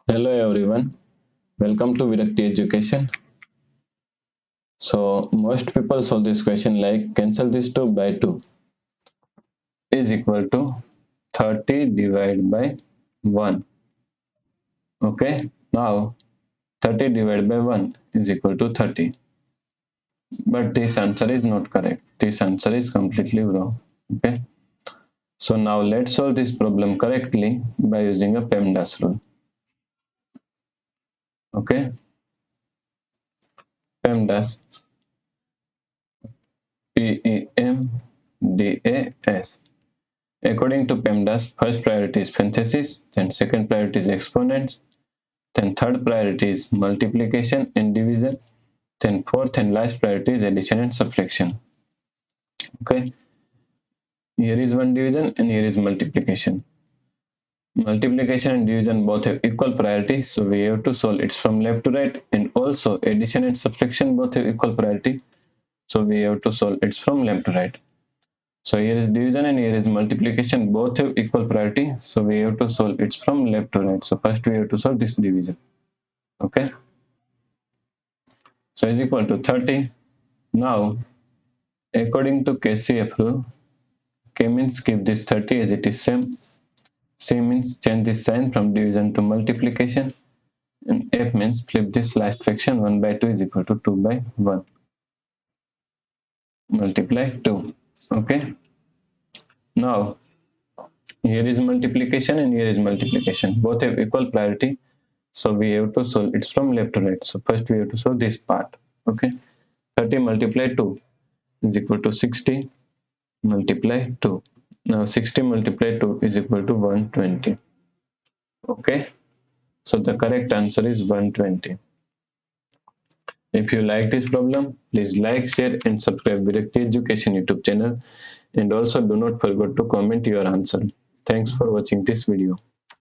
Hello everyone, welcome to Virakti Education. So most people solve this question like cancel this 2 by 2 is equal to 30 divided by 1. Okay, now 30 divided by 1 is equal to 30. But this answer is not correct. This answer is completely wrong. Okay, so now let's solve this problem correctly by using a PEMDAS rule. Okay, PEMDAS, PEMDAS. According to PEMDAS, first priority is parenthesis, then second priority is exponents, then third priority is multiplication and division, then fourth and last priority is addition and subtraction. Okay, here is one division and here is multiplication. Multiplication and division both have equal priority, so we have to solve it from left to right, and also addition and subtraction both have equal priority, so we have to solve it from left to right. So here is division and here is multiplication, both have equal priority, so we have to solve it from left to right. So first we have to solve this division. Okay, so is equal to 30. Now according to KCF rule, K means keep this 30 as it is same, C means change this sign from division to multiplication, and F means flip this last fraction. 1 by 2 is equal to 2 by 1 multiply 2. Okay, now here is multiplication and here is multiplication, both have equal priority, so we have to solve it from left to right. So first we have to solve this part. Okay, 30 multiply 2 is equal to 60 multiply 2. Now 60 multiply 2 is equal to 120. Okay, so the correct answer is 120. If you like this problem, please like, share and subscribe Virakti Education YouTube channel, and also do not forget to comment your answer. Thanks for watching this video.